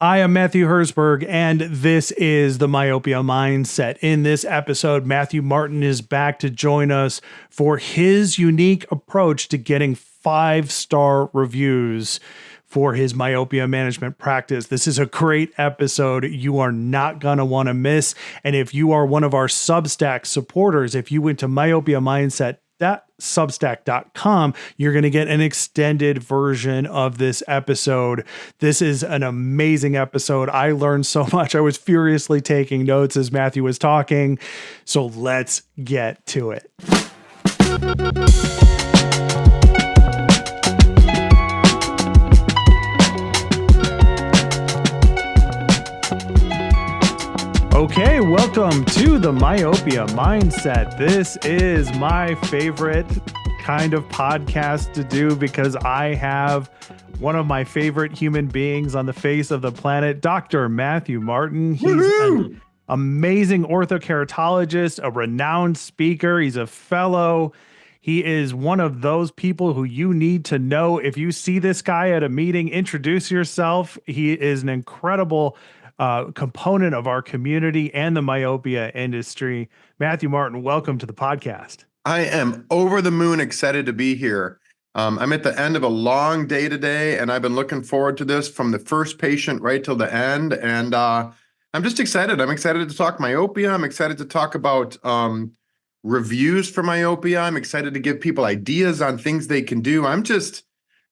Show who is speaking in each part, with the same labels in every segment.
Speaker 1: I am Matthew Herzberg, and this is the Myopia Mindset. In this episode, Matthew Martin is back to join us for his unique approach to getting 5-star reviews for his myopia management practice. This is a great episode you are not going to want to miss. And if you are one of our Substack supporters, if you went to Myopia Mindset, substack.com, you're going to get an extended version of this episode. This is an amazing episode. I learned so much. I was furiously taking notes as Matthew was talking. So let's get to it. Okay, welcome to the Myopia Mindset. This is my favorite kind of podcast to do because I have one of my favorite human beings on the face of the planet, Dr. Matthew Martin. He's an amazing orthokeratologist, a renowned speaker. He's a fellow. He is one of those people who you need to know. If you see this guy at a meeting, introduce yourself. He is an incredible component of our community and the myopia industry. Matthew Martin, welcome to the podcast.
Speaker 2: I am over the moon excited to be here. I'm at the end of a long day today, and I've been looking forward to this from the first patient right till the end. And I'm just excited. I'm excited to talk myopia. I'm excited to talk about reviews for myopia. I'm excited to give people ideas on things they can do.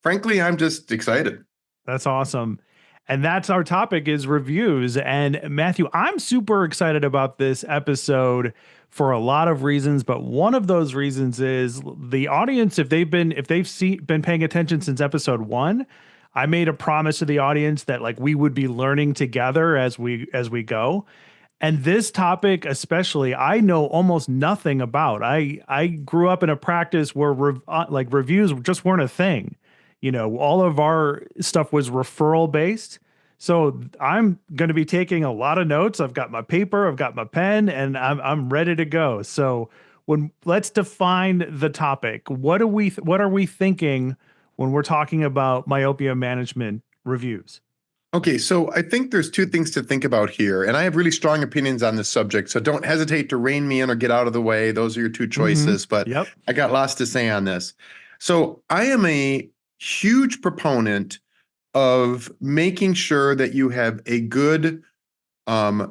Speaker 2: Frankly, I'm just excited.
Speaker 1: That's awesome. And that's our topic, is reviews. And Matthew, I'm super excited about this episode for a lot of reasons, but one of those reasons is the audience. If they've been paying attention since episode 1, I made a promise to the audience that we would be learning together as we go. And this topic, especially, I know almost nothing about. I grew up in a practice where reviews just weren't a thing. You know, all of our stuff was referral based. So I'm going to be taking a lot of notes. I've got my paper, I've got my pen, and I'm ready to go. So let's define the topic. What are we thinking when we're talking about myopia management reviews?
Speaker 2: Okay, so I think there's two things to think about here, and I have really strong opinions on this subject, so don't hesitate to rein me in or get out of the way. Those are your two choices, but yep. I got lots to say on this. So I am a huge proponent of making sure that you have a good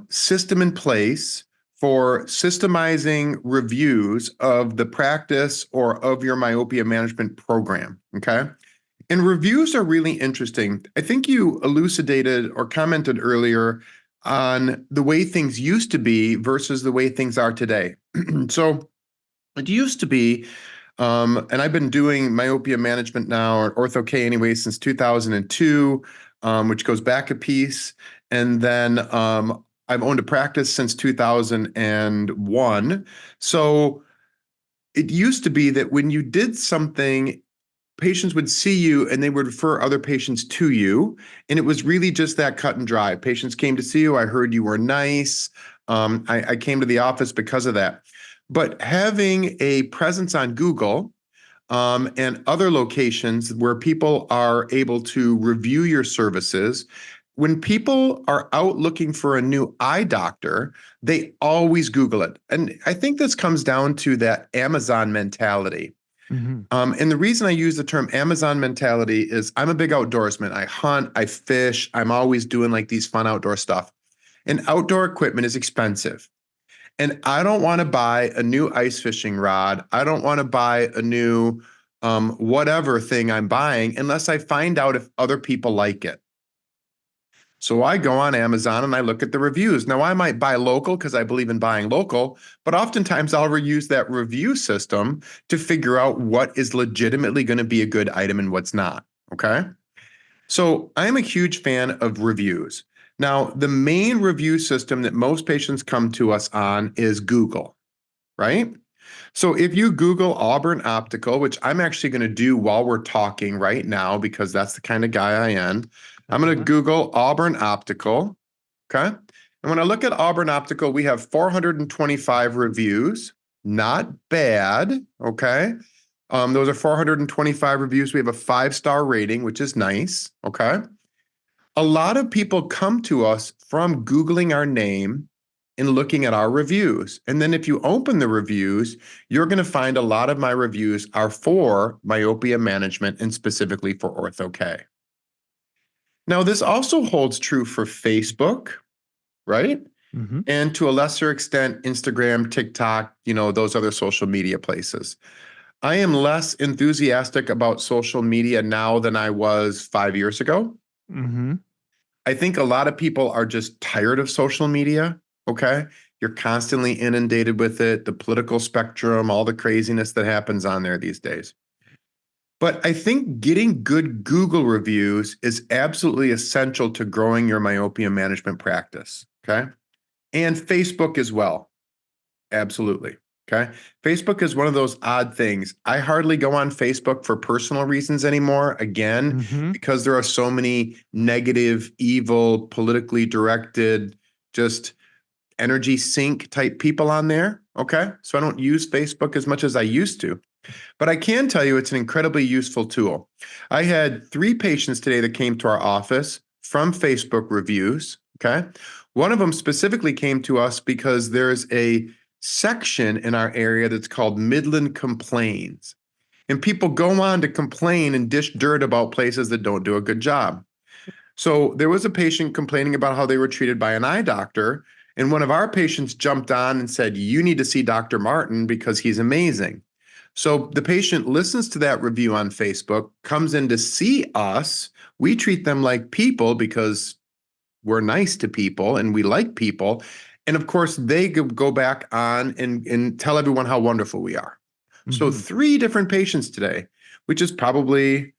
Speaker 2: system in place for systemizing reviews of the practice or of your myopia management program, okay? And reviews are really interesting. I think you elucidated or commented earlier on the way things used to be versus the way things are today. So it used to be, and I've been doing myopia management now, or Ortho-K anyway, since 2002, which goes back a piece. And then I've owned a practice since 2001. So it used to be that when you did something, patients would see you and they would refer other patients to you. And it was really just that cut and dry. Patients came to see you. I heard you were nice. I came to the office because of that. But having a presence on Google and other locations where people are able to review your services, when people are out looking for a new eye doctor, they always Google it. And I think this comes down to that Amazon mentality. Mm-hmm. And the reason I use the term Amazon mentality is I'm a big outdoorsman. I hunt, I fish, I'm always doing these fun outdoor stuff. And outdoor equipment is expensive. And I don't want to buy a new ice fishing rod. I don't want to buy a new whatever thing I'm buying unless I find out if other people like it. So I go on Amazon and I look at the reviews. Now, I might buy local because I believe in buying local, but oftentimes I'll reuse that review system to figure out what is legitimately going to be a good item and what's not, okay? So I'm a huge fan of reviews. Now, the main review system that most patients come to us on is Google, right? So if you Google Auburn Optical, which I'm actually going to do while we're talking right now because that's the kind of guy I am, I'm going to Google Auburn Optical, okay? And when I look at Auburn Optical, we have 425 reviews. Not bad, okay? Those are 425 reviews. We have a 5-star rating, which is nice, okay? A lot of people come to us from Googling our name and looking at our reviews. And then if you open the reviews, you're going to find a lot of my reviews are for myopia management and specifically for Ortho-K. Now, this also holds true for Facebook, right?
Speaker 1: Mm-hmm.
Speaker 2: And to a lesser extent, Instagram, TikTok, those other social media places. I am less enthusiastic about social media now than I was 5 years ago.
Speaker 1: Mm-hmm.
Speaker 2: I think a lot of people are just tired of social media, okay? You're constantly inundated with it, the political spectrum, all the craziness that happens on there these days. But I think getting good Google reviews is absolutely essential to growing your myopia management practice, okay? And Facebook as well, absolutely, okay? Facebook is one of those odd things. I hardly go on Facebook for personal reasons anymore, again,
Speaker 1: Mm-hmm.
Speaker 2: because there are so many negative, evil, politically directed, just energy sink type people on there, okay? So I don't use Facebook as much as I used to. But I can tell you it's an incredibly useful tool. I had 3 patients today that came to our office from Facebook reviews, okay? One of them specifically came to us because there's a section in our area that's called Midland Complains. And people go on to complain and dish dirt about places that don't do a good job. So there was a patient complaining about how they were treated by an eye doctor, and one of our patients jumped on and said, "You need to see Dr. Martin because he's amazing." So the patient listens to that review on Facebook, comes in to see us. We treat them like people because we're nice to people and we like people. And of course, they go back on and tell everyone how wonderful we are. So
Speaker 1: Mm-hmm.
Speaker 2: 3 different patients today, which is probably,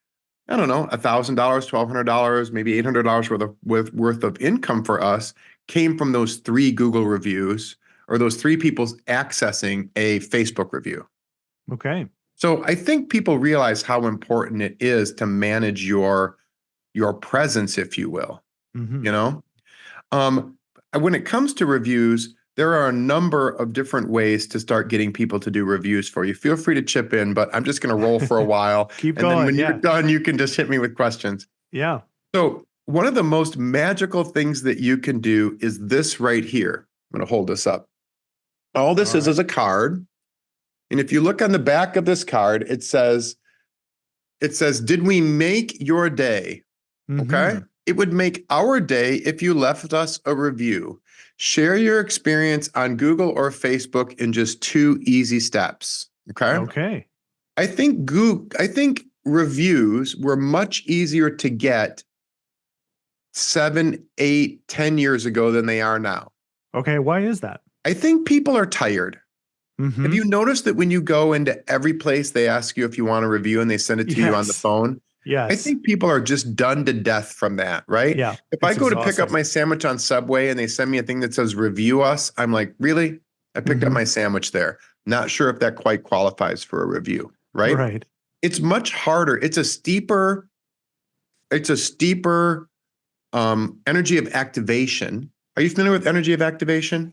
Speaker 2: I don't know, $1,000, $1,200, maybe $800 worth of income for us came from those 3 Google reviews or those 3 people accessing a Facebook review.
Speaker 1: Okay.
Speaker 2: So I think people realize how important it is to manage your presence, if you will,
Speaker 1: Mm-hmm.
Speaker 2: you know? Um, when it comes to reviews, there are a number of different ways to start getting people to do reviews for you. Feel free to chip in, but I'm just going to roll for a while.
Speaker 1: Keep
Speaker 2: And then
Speaker 1: going.
Speaker 2: when you're
Speaker 1: Yeah.
Speaker 2: done, you can just hit me with questions.
Speaker 1: Yeah.
Speaker 2: So one of the most magical things that you can do is this right here. I'm going to hold this up. All this
Speaker 1: All right.
Speaker 2: is a card. And if you look on the back of this card, it says, "Did we make your day?" Okay.
Speaker 1: Mm-hmm.
Speaker 2: It would make our day if you left us a review. Share your experience on Google or Facebook in just 2 easy steps. Okay.
Speaker 1: Okay.
Speaker 2: I think reviews were much easier to get 7, 8, 10 years ago than they are now.
Speaker 1: Okay. Why is that?
Speaker 2: I think people are tired. Have
Speaker 1: Mm-hmm.
Speaker 2: you noticed that when you go into every place, they ask you if you want a review and they send it to you on the
Speaker 1: Yes.
Speaker 2: phone? I
Speaker 1: Yes.
Speaker 2: think people are just done to death from that, right?
Speaker 1: Yeah.
Speaker 2: If I
Speaker 1: It's
Speaker 2: go to pick up
Speaker 1: exhausting.
Speaker 2: my sandwich on Subway and they send me a thing that says review us, I'm like, really? I picked up
Speaker 1: Mm-hmm.
Speaker 2: my sandwich there. Not sure if that quite qualifies for a review, right?
Speaker 1: Right.
Speaker 2: It's much harder. It's a steeper energy of activation. Are you familiar with energy of activation?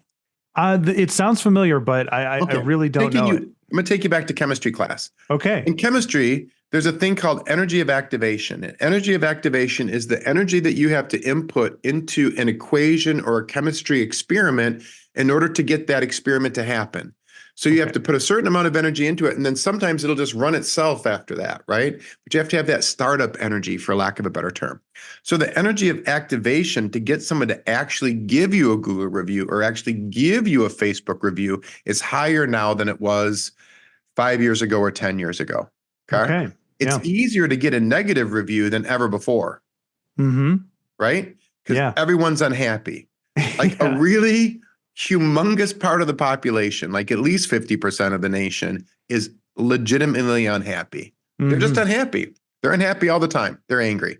Speaker 1: It sounds familiar, but I
Speaker 2: Okay.
Speaker 1: really don't know it.
Speaker 2: I'm going to take you back to chemistry class.
Speaker 1: Okay.
Speaker 2: In chemistry, there's a thing called energy of activation. And energy of activation is the energy that you have to input into an equation or a chemistry experiment in order to get that experiment to happen. So you have
Speaker 1: Okay.
Speaker 2: to put a certain amount of energy into it, and then sometimes it'll just run itself after that, right? But you have to have that startup energy, for lack of a better term. So the energy of activation to get someone to actually give you a Google review or actually give you a Facebook review is higher now than it was 5 years ago or 10 years ago. Okay.
Speaker 1: Okay.
Speaker 2: It's
Speaker 1: Yeah.
Speaker 2: easier to get a negative review than ever before,
Speaker 1: Mm-hmm.
Speaker 2: right? Because
Speaker 1: Yeah.
Speaker 2: everyone's unhappy. Like a
Speaker 1: Yeah.
Speaker 2: really humongous part of the population, like at least 50% of the nation, is legitimately unhappy. They're just
Speaker 1: Mm-hmm.
Speaker 2: unhappy. They're unhappy all the time. They're angry.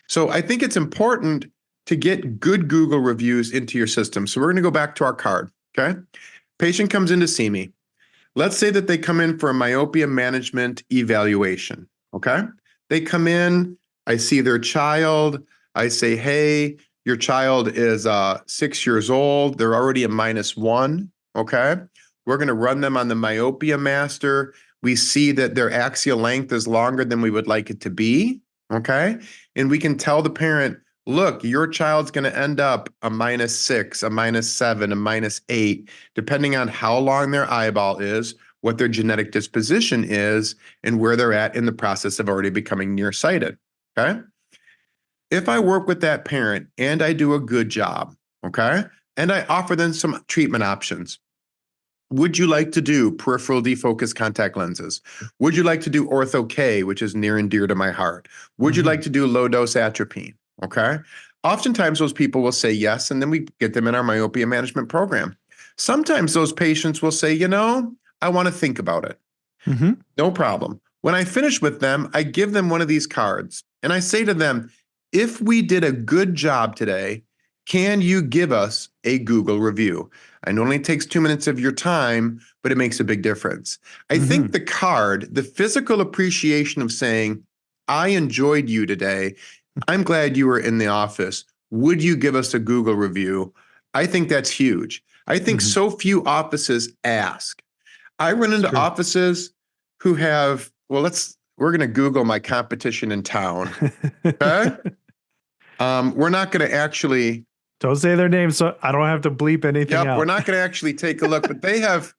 Speaker 2: So I think it's important to get good Google reviews into your system. So we're going to go back to our card. Okay. Patient comes in to see me. Let's say that they come in for a myopia management evaluation. Okay. They come in, I see their child. I say, hey, your child is 6 years old. They're already a -1. Okay. We're going to run them on the myopia master. We see that their axial length is longer than we would like it to be. Okay. And we can tell the parent, look, your child's going to end up a -6, a -7, a -8, depending on how long their eyeball is, what their genetic disposition is, and where they're at in the process of already becoming nearsighted. Okay. If I work with that parent and I do a good job, okay, and I offer them some treatment options. Would you like to do peripheral defocus contact lenses? Would you like to do ortho K, which is near and dear to my heart? Would you like to do low dose atropine? Okay. Oftentimes those people will say yes, and then we get them in our myopia management program. Sometimes those patients will say, I want to think about it.
Speaker 1: Mm-hmm.
Speaker 2: No problem. When I finish with them, I give them one of these cards and I say to them, if we did a good job today, can you give us a Google review? I know it only takes 2 minutes of your time, but it makes a big difference. I think the card, the physical appreciation of saying, I enjoyed you today. I'm glad you were in the office. Would you give us a Google review? I think that's huge. I think so few offices ask. I run into offices who have, we're going to Google my competition in town. Okay. We're not going to actually.
Speaker 1: Don't say their name so I don't have to bleep anything out.
Speaker 2: We're not going to actually take a look, but they have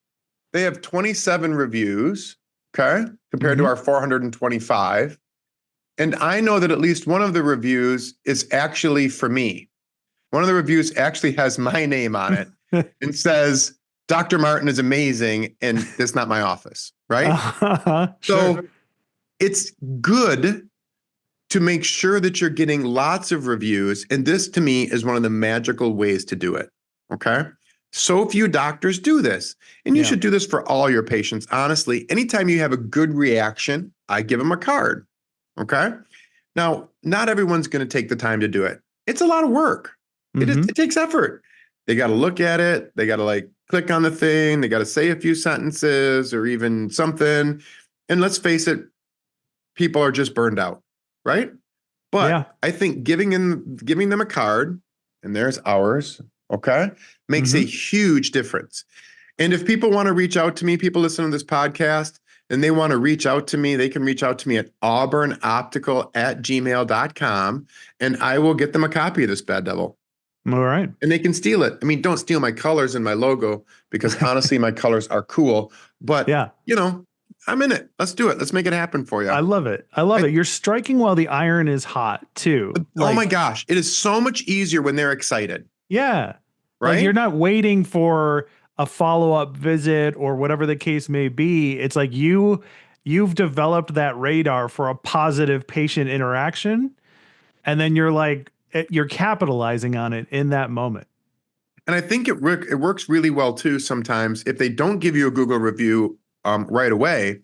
Speaker 2: 27 reviews, okay, compared to our 425. And I know that at least one of the reviews is actually for me. One of the reviews actually has my name on it and says, Dr. Martin is amazing, and that's not my office, right? So it's good to make sure that you're getting lots of reviews. And this, to me, is one of the magical ways to do it, okay? So few doctors do this, and you should do this for all your patients. Honestly, anytime you have a good reaction, I give them a card, okay? Now, not everyone's going to take the time to do it. It's a lot of work. It takes effort. They got to look at it. They got to click on the thing. They got to say a few sentences or even something. And let's face it, people are just burned out, right? But I think giving them a card, and there's ours, okay, makes a huge difference. And if people want to reach out to me, people listen to this podcast, and they want to reach out to me, they can reach out to me at auburnoptical@gmail.com, and I will get them a copy of this Bad Devil.
Speaker 1: All right.
Speaker 2: And they can steal it. I mean, don't steal my colors and my logo, because honestly, my colors are cool. But, I'm in it. Let's do it. Let's make it happen for you.
Speaker 1: I love it. I love it. You're striking while the iron is hot, too.
Speaker 2: Oh my gosh. It is so much easier when they're excited.
Speaker 1: Yeah.
Speaker 2: Right?
Speaker 1: Like, you're not waiting for a follow-up visit or whatever the case may be. It's like you've developed that radar for a positive patient interaction, and then you're capitalizing on it in that moment.
Speaker 2: And I think it works really well too sometimes. If they don't give you a Google review right away,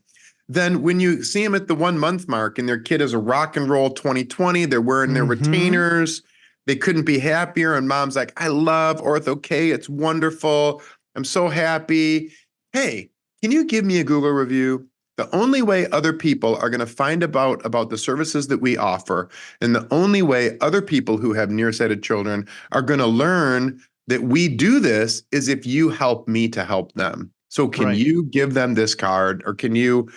Speaker 2: then when you see them at the 1 month mark and their kid is a rock and roll 2020, they're wearing their retainers, they couldn't be happier, and mom's like, I love Ortho K, it's wonderful, I'm so happy. Hey, can you give me a Google review? The only way other people are going to find about the services that we offer, and the only way other people who have nearsighted children are going to learn that we do this is if you help me to help them. So can you give them this card, or can you,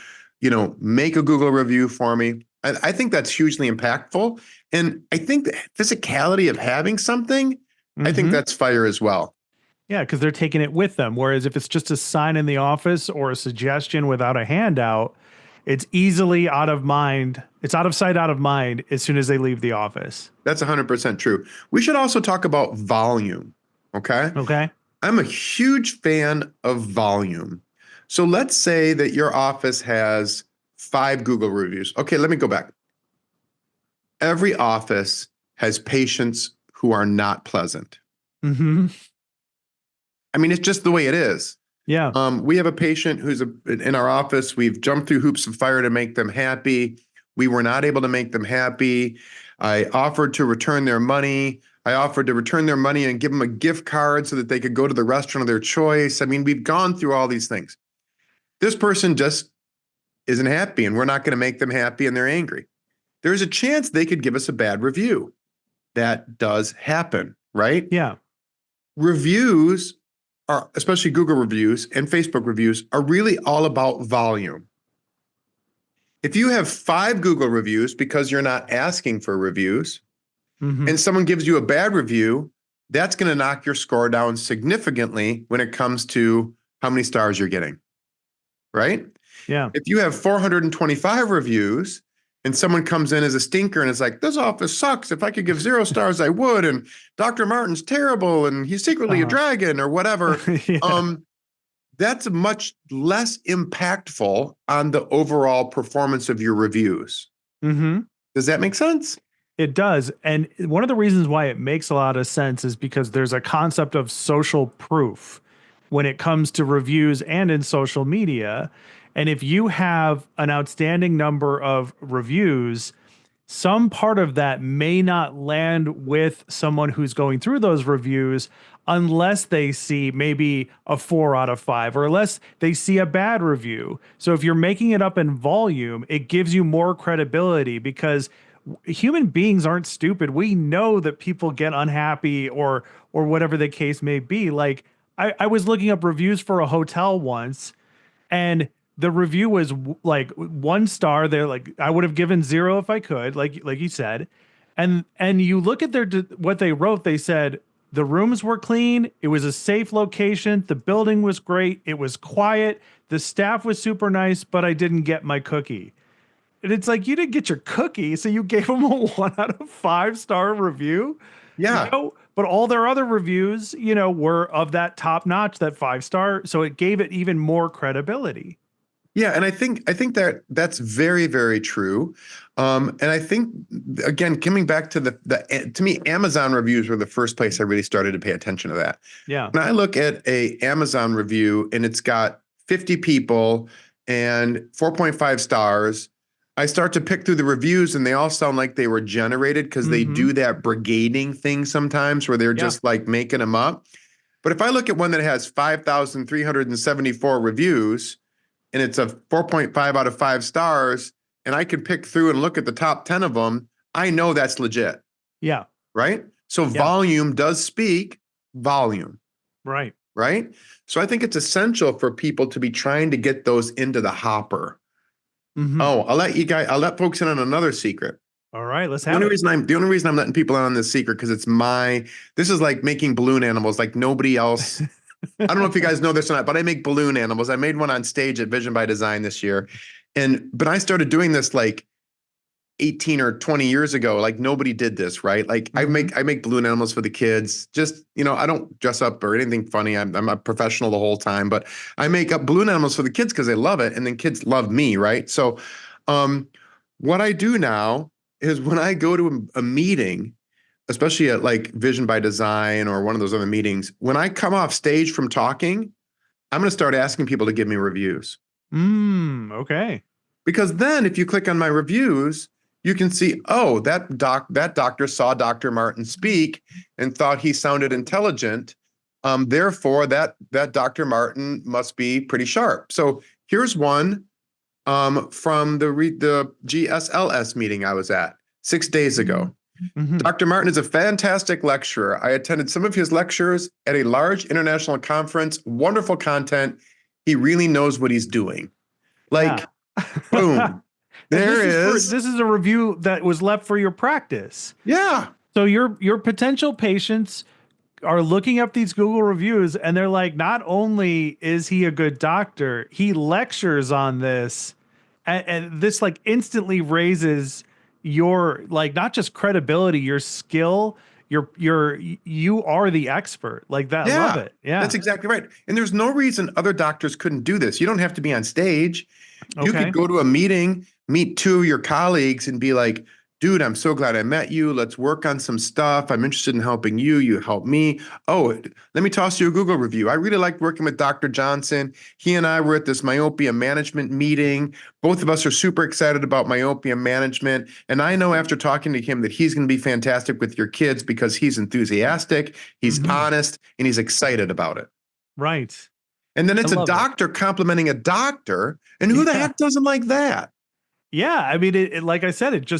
Speaker 2: make a Google review for me? I think that's hugely impactful. And I think the physicality of having something, I think that's fire as well.
Speaker 1: Yeah, because they're taking it with them. Whereas if it's just a sign in the office or a suggestion without a handout, it's easily out of mind. It's out of sight, out of mind as soon as they leave the office.
Speaker 2: That's 100% true. We should also talk about volume. Okay.
Speaker 1: Okay.
Speaker 2: I'm a huge fan of volume. So let's say that your office has 5 Google reviews. Okay, let me go back. Every office has patients who are not pleasant. I mean, it's just the way it is.
Speaker 1: Yeah.
Speaker 2: We have a patient who's in our office. We've jumped through hoops of fire to make them happy. We were not able to make them happy. I offered to return their money. And give them a gift card so that they could go to the restaurant of their choice. I mean, we've gone through all these things. This person just isn't happy, and we're not going to make them happy, and they're angry. There's a chance they could give us a bad review. That does happen, right?
Speaker 1: Yeah.
Speaker 2: Reviews are, especially Google reviews and Facebook reviews, are really all about volume. If you have 5 Google reviews because you're not asking for reviews,
Speaker 1: Hmm.
Speaker 2: and someone gives you a bad review, that's going to knock your score down significantly when it comes to how many stars you're getting, right?
Speaker 1: Yeah.
Speaker 2: If you have 425 reviews and someone comes in as a stinker and is like, this office sucks. If I could give 0 stars, I would. And Dr. Martin's terrible and he's secretly a
Speaker 1: Uh-huh.
Speaker 2: dragon or whatever.
Speaker 1: Yeah.
Speaker 2: That's much less impactful on the overall performance of your reviews.
Speaker 1: Hmm.
Speaker 2: Does that make sense?
Speaker 1: It does. And one of the reasons why it makes a lot of sense is because there's a concept of social proof when it comes to reviews and in social media. And if you have an outstanding number of reviews, some part of that may not land with someone who's going through those reviews unless they see maybe a 4 out of 5 or unless they see a bad review. So if you're making it up in volume, it gives you more credibility because human beings aren't stupid. We know that people get unhappy or whatever the case may be. Like I was looking up reviews for a hotel once and the review was like 1 star. They're like, I would have given 0 if I could, like you said. And you look at their what they wrote, they said the rooms were clean, it was a safe location, the building was great, it was quiet, the staff was super nice, but I didn't get my cookie. And it's like you didn't get your cookie, so you gave them a 1 out of 5 star review,
Speaker 2: Yeah.
Speaker 1: But all their other reviews, were of that top notch, that 5 star. So it gave it even more credibility.
Speaker 2: Yeah, and I think that that's very, very true. And I think again, coming back to the to me, Amazon reviews were the first place I really started to pay attention to that.
Speaker 1: Yeah.
Speaker 2: When I look at a Amazon review and it's got 50 people and 4.5 stars, I start to pick through the reviews and they all sound like they were generated because they
Speaker 1: Mm-hmm.
Speaker 2: do that brigading thing sometimes where they're
Speaker 1: Yeah.
Speaker 2: just like making them up. But if I look at one that has 5,374 reviews and it's a 4.5 out of 5 stars, and I can pick through and look at the top 10 of them, I know that's legit,
Speaker 1: Yeah.
Speaker 2: right? So
Speaker 1: Yeah.
Speaker 2: volume does speak volume,
Speaker 1: Right.
Speaker 2: right? So I think it's essential for people to be trying to get those into the hopper.
Speaker 1: Mm-hmm.
Speaker 2: Oh, I'll let folks in on another secret.
Speaker 1: All right. Let's have it.
Speaker 2: The only reason I'm letting people in on this secret because this is like making balloon animals like nobody else. I don't know if you guys know this or not, but I make balloon animals. I made one on stage at Vision by Design this year. But I started doing this like 18 or 20 years ago. Like nobody did this, right? Like
Speaker 1: Mm-hmm.
Speaker 2: I make balloon animals for the kids. Just, I don't dress up or anything funny. I'm a professional the whole time, but I make up balloon animals for the kids because they love it. And then kids love me, right? So um, what I do now is when I go to a meeting, especially at like Vision by Design or one of those other meetings, when I come off stage from talking, I'm going to start asking people to give me reviews.
Speaker 1: Okay.
Speaker 2: Because then if you click on my reviews, you can see, oh, that doctor saw Dr. Martin speak and thought he sounded intelligent. Therefore, that Dr. Martin must be pretty sharp. So here's one from the GSLS meeting I was at 6 days ago.
Speaker 1: Mm-hmm.
Speaker 2: Dr. Martin is a fantastic lecturer. I attended some of his lectures at a large international conference. Wonderful content. He really knows what he's doing.
Speaker 1: Yeah.
Speaker 2: Like, boom.
Speaker 1: And
Speaker 2: There is.
Speaker 1: this is a review that was left for your practice.
Speaker 2: Yeah.
Speaker 1: So your potential patients are looking up these Google reviews and they're like, not only is he a good doctor, he lectures on this, and this like instantly raises your like not just credibility, your skill, you are the expert. Like that. Love
Speaker 2: Yeah.
Speaker 1: it. Yeah.
Speaker 2: That's exactly right. And there's no reason other doctors couldn't do this. You don't have to be on stage. You could
Speaker 1: Okay.
Speaker 2: go to a meeting, meet two of your colleagues, and be like, dude, I'm so glad I met you. Let's work on some stuff. I'm interested in helping you. You help me. Oh, let me toss you a Google review. I really liked working with Dr. Johnson. He and I were at this myopia management meeting. Both of us are super excited about myopia management. And I know after talking to him that he's going to be fantastic with your kids because he's enthusiastic, he's
Speaker 1: Mhm.
Speaker 2: honest, and he's excited about it.
Speaker 1: Right.
Speaker 2: And then
Speaker 1: I
Speaker 2: it's a
Speaker 1: love it.
Speaker 2: doctor complimenting a doctor. And who the
Speaker 1: Yeah.
Speaker 2: heck doesn't like that?
Speaker 1: Yeah, I mean, like I said, it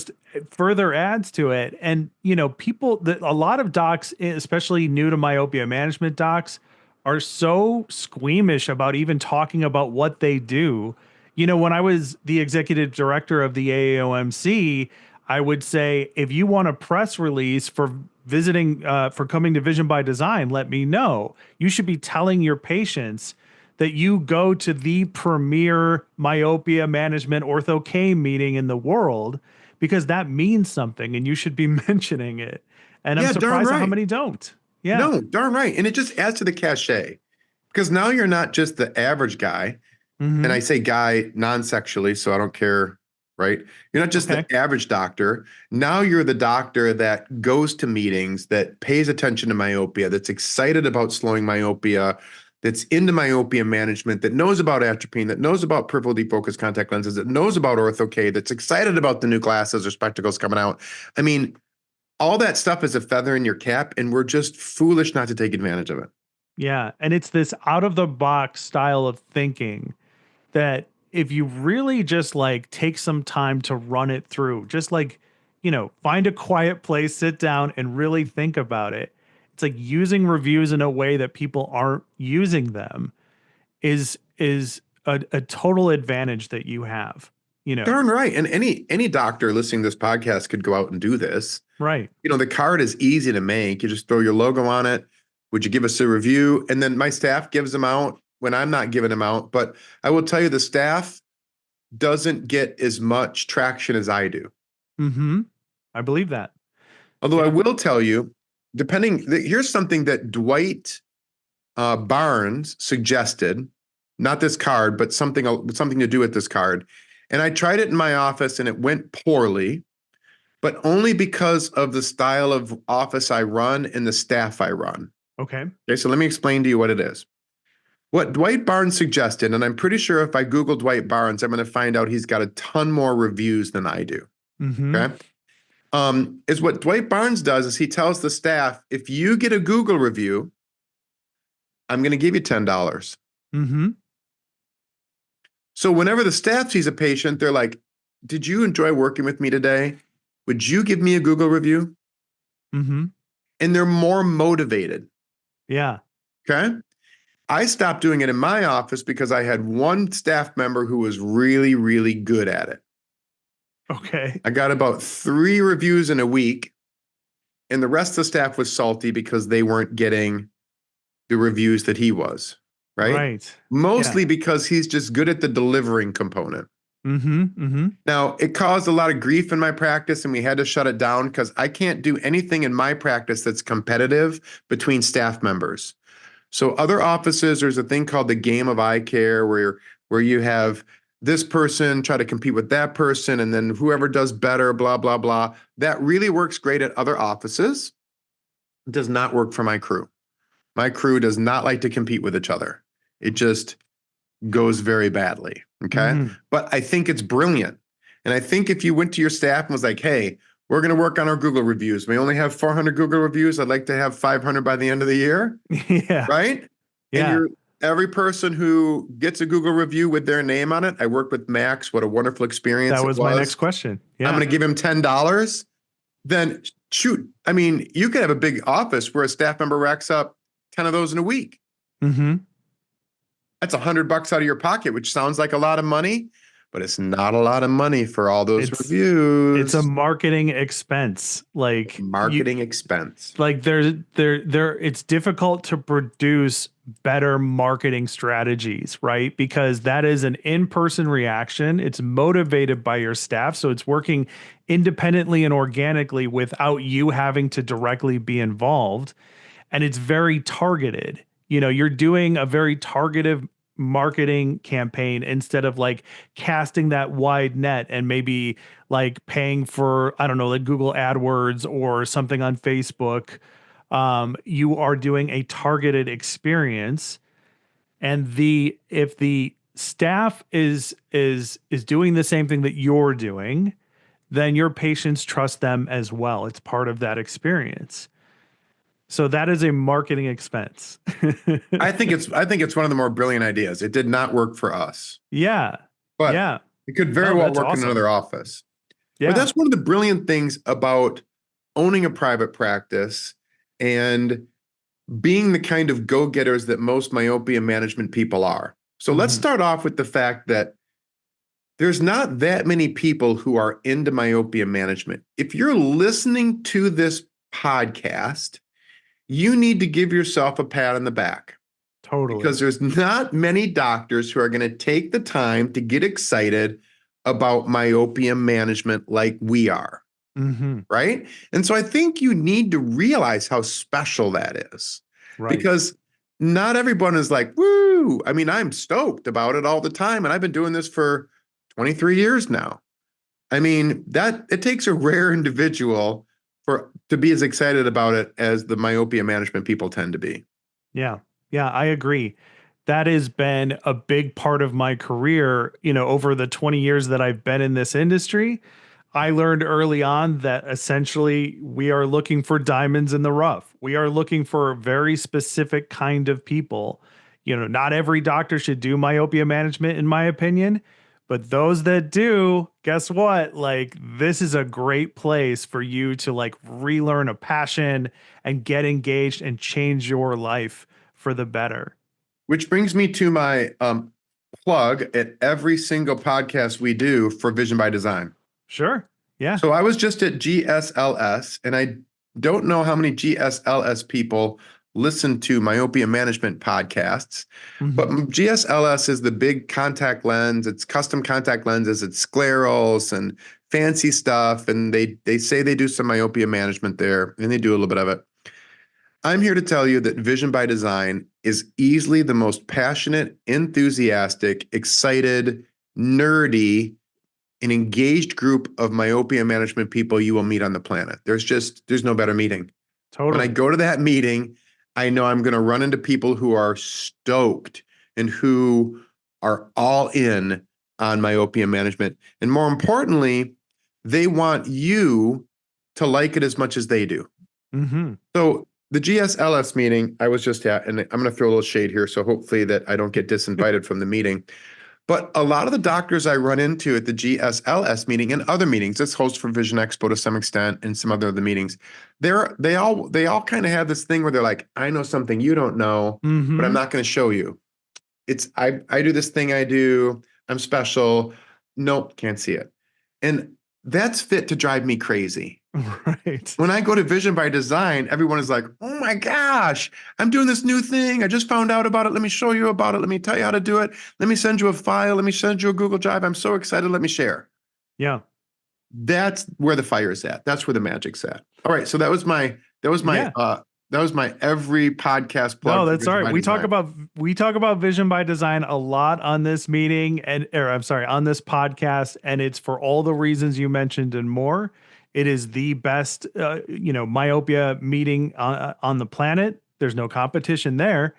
Speaker 1: further adds to it. And people that a lot of docs, especially new to myopia management docs, are so squeamish about even talking about what they do. When I was the executive director of the AAOMC, I would say if you want a press release for visiting, for coming to Vision by Design, let me know. You should be telling your patients that you go to the premier myopia management ortho K meeting in the world because that means something and you should be mentioning it. And I'm
Speaker 2: Yeah, darn
Speaker 1: surprised at how
Speaker 2: right.
Speaker 1: many don't. Yeah.
Speaker 2: No, darn right. And it just adds to the cachet because now you're not just the average guy. And I
Speaker 1: Mm-hmm.
Speaker 2: say guy non-sexually, so I don't care, right? You're not just the
Speaker 1: Okay.
Speaker 2: average doctor. Now you're the doctor that goes to meetings, that pays attention to myopia, that's excited about slowing myopia, that's into myopia management, that knows about atropine, that knows about peripheral defocus contact lenses, that knows about ortho K, that's excited about the new glasses or spectacles coming out. I mean, all that stuff is a feather in your cap, and we're just foolish not to take advantage of it.
Speaker 1: Yeah. And it's this out of the box style of thinking that if you really just like take some time to run it through, just like, find a quiet place, sit down and really think about it. It's like using reviews in a way that people aren't using them is a total advantage that you have,
Speaker 2: Darn right. And any doctor listening to this podcast could go out and do this.
Speaker 1: Right.
Speaker 2: The card is easy to make. You just throw your logo on it. Would you give us a review? And then my staff gives them out when I'm not giving them out. But I will tell you, the staff doesn't get as much traction as I do.
Speaker 1: Mm-hmm. I believe that.
Speaker 2: Although I
Speaker 1: Yeah.
Speaker 2: will tell you, here's something that Dwight Barnes suggested, not this card, but something to do with this card. And I tried it in my office and it went poorly, but only because of the style of office I run and the staff I run.
Speaker 1: Okay.
Speaker 2: Okay, so let me explain to you what it is. What Dwight Barnes suggested, and I'm pretty sure if I Google Dwight Barnes, I'm going to find out he's got a ton more reviews than I do.
Speaker 1: Mm-hmm.
Speaker 2: Okay. Is what Dwight Barnes does is he tells the staff, if you get a Google review, I'm going to give you $10.
Speaker 1: Mm-hmm.
Speaker 2: So whenever the staff sees a patient, they're like, did you enjoy working with me today? Would you give me a Google review?
Speaker 1: Mm-hmm.
Speaker 2: And they're more motivated.
Speaker 1: Yeah.
Speaker 2: Okay. I stopped doing it in my office because I had one staff member who was really, really good at it.
Speaker 1: Okay.
Speaker 2: I got about 3 reviews in a week, and the rest of the staff was salty because they weren't getting the reviews that he was, right?
Speaker 1: Right.
Speaker 2: Mostly
Speaker 1: Yeah.
Speaker 2: because he's just good at the delivering component.
Speaker 1: Mm-hmm. Mm-hmm.
Speaker 2: Now, it caused a lot of grief in my practice, and we had to shut it down because I can't do anything in my practice that's competitive between staff members. So other offices, there's a thing called the game of eye care where you have this person try to compete with that person, and then whoever does better, blah, blah, blah. That really works great at other offices. It does not work for my crew. My crew does not like to compete with each other. It just goes very badly. Okay.
Speaker 1: Mm-hmm.
Speaker 2: But I think it's brilliant. And I think if you went to your staff and was like, hey, we're going to work on our Google reviews. We only have 400 Google reviews. I'd like to have 500 by the end of the year.
Speaker 1: Yeah.
Speaker 2: Right. And
Speaker 1: Yeah.
Speaker 2: every person who gets a Google review with their name on it. I worked with Max. What a wonderful experience
Speaker 1: That
Speaker 2: it
Speaker 1: was my next
Speaker 2: was.
Speaker 1: question.
Speaker 2: I'm
Speaker 1: Yeah.
Speaker 2: going to give him $10. Then shoot. I mean, you could have a big office where a staff member racks up 10 of those in a week.
Speaker 1: Mm-hmm.
Speaker 2: That's $100 out of your pocket, which sounds like a lot of money, but it's not a lot of money for all those
Speaker 1: It's a
Speaker 2: reviews.
Speaker 1: marketing expense. Like
Speaker 2: Marketing expense.
Speaker 1: like it's difficult to produce better marketing strategies, right? Because that is an in-person reaction. It's motivated by your staff, so it's working independently and organically without you having to directly be involved, and it's very targeted. You're doing a very targeted marketing campaign instead of like casting that wide net and maybe like paying for, I don't know, like Google AdWords or something on Facebook. You are doing a targeted experience, and if the staff is doing the same thing that you're doing, then your patients trust them as well. It's part of that experience. So that is a marketing expense.
Speaker 2: I think it's one of the more brilliant ideas. It did not work for us,
Speaker 1: Yeah.
Speaker 2: but
Speaker 1: Yeah.
Speaker 2: it could very
Speaker 1: No,
Speaker 2: well
Speaker 1: that's
Speaker 2: work in
Speaker 1: awesome.
Speaker 2: another office. But
Speaker 1: Yeah.
Speaker 2: that's one of the brilliant things about owning a private practice and being the kind of go-getters that most myopia management people are. So let's
Speaker 1: Mhm.
Speaker 2: start off with the fact that there's not that many people who are into myopia management. If you're listening to this podcast, you need to give yourself a pat on the back.
Speaker 1: Totally.
Speaker 2: Because there's not many doctors who are going to take the time to get excited about myopia management like we are.
Speaker 1: Mm-hmm.
Speaker 2: Right? And so I think you need to realize how special that is.
Speaker 1: Right.
Speaker 2: Because not everyone is like, woo. I mean, I'm stoked about it all the time. And I've been doing this for 23 years now. I mean, that it takes a rare individual to be as excited about it as the myopia management people tend to be.
Speaker 1: Yeah. Yeah, I agree. That has been a big part of my career, over the 20 years that I've been in this industry. I learned early on that essentially we are looking for diamonds in the rough. We are looking for a very specific kind of people. Not every doctor should do myopia management, in my opinion, but those that do, guess what? Like, this is a great place for you to relearn a passion and get engaged and change your life for the better.
Speaker 2: Which brings me to my plug at every single podcast we do for Vision by Design.
Speaker 1: Sure. Yeah.
Speaker 2: So I was just at GSLS, and I don't know how many GSLS people listen to myopia management podcasts, but GSLS is the big contact lens. It's custom contact lenses. It's sclerals and fancy stuff. And they say they do some myopia management there, and they do a little bit of it. I'm here to tell you that Vision by Design is easily the most passionate, enthusiastic, excited, nerdy, and engaged group of myopia management people you will meet on the planet. There's no better meeting.
Speaker 1: Totally.
Speaker 2: When I go to that meeting, I know I'm going to run into people who are stoked and who are all in on myopia management. And more importantly, they want you to like it as much as they do.
Speaker 1: Mm-hmm.
Speaker 2: So the GSLS meeting I was just at, and I'm going to throw a little shade here, so hopefully that I don't get disinvited from the meeting. But a lot of the doctors I run into at the GSLS meeting and other meetings, this host for Vision Expo to some extent and some other meetings, they all kind of have this thing where they're like, I know something you don't know, but I'm not going to show you. I do this thing I do. I'm special. Nope, can't see it. And that's fit to drive me crazy.
Speaker 1: Right.
Speaker 2: When I go to Vision by Design, everyone is like, oh my gosh, I'm doing this new thing. I just found out about it. Let me show you about it. Let me tell you how to do it. Let me send you a file. Let me send you a Google Drive. I'm so excited. Let me share.
Speaker 1: Yeah.
Speaker 2: That's where the fire is at. That's where the magic's at. All right. So that was my every podcast plug.
Speaker 1: No, that's all right. We talk about Vision by Design a lot on this meeting on this podcast, and it's for all the reasons you mentioned and more. It is the best, myopia meeting on the planet. There's no competition there.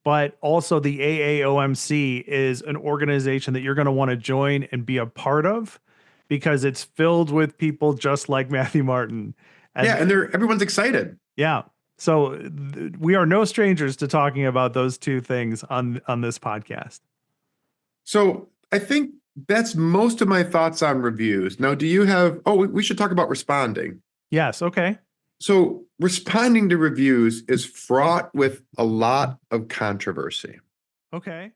Speaker 1: But also the AAOMC is an organization that you're going to want to join and be a part of, because it's filled with people just like Matthew Martin.
Speaker 2: And everyone's excited.
Speaker 1: Yeah. So we are no strangers to talking about those two things on this podcast. So
Speaker 2: I think that's most of my thoughts on reviews. Now, do you have, we should talk about responding.
Speaker 1: Yes. Okay.
Speaker 2: So responding to reviews is fraught with a lot of controversy.
Speaker 1: Okay.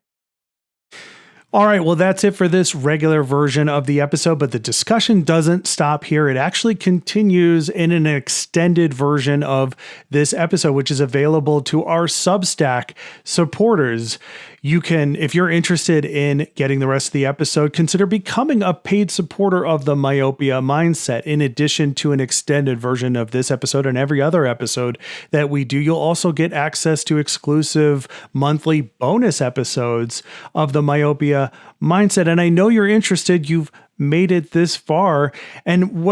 Speaker 1: All right, well, that's it for this regular version of the episode, but the discussion doesn't stop here. It actually continues in an extended version of this episode, which is available to our Substack supporters. You can, if you're interested in getting the rest of the episode, consider becoming a paid supporter of the Myopia Mindset. In addition to an extended version of this episode and every other episode that we do, you'll also get access to exclusive monthly bonus episodes of the Myopia Mindset. And I know you're interested. You've made it this far. And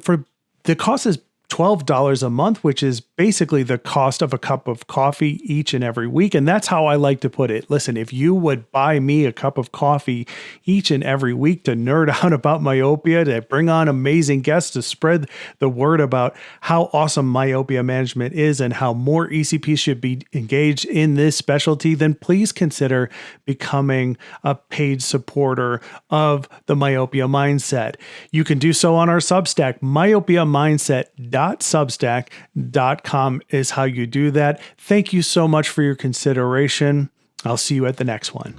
Speaker 1: for the cost is $12 a month, which is basically the cost of a cup of coffee each and every week. And that's how I like to put it. Listen, if you would buy me a cup of coffee each and every week to nerd out about myopia, to bring on amazing guests, to spread the word about how awesome myopia management is and how more ECPs should be engaged in this specialty, then please consider becoming a paid supporter of the Myopia Mindset. You can do so on our Substack. myopiamindset.substack.com is how you do that. Thank you so much for your consideration. I'll see you at the next one.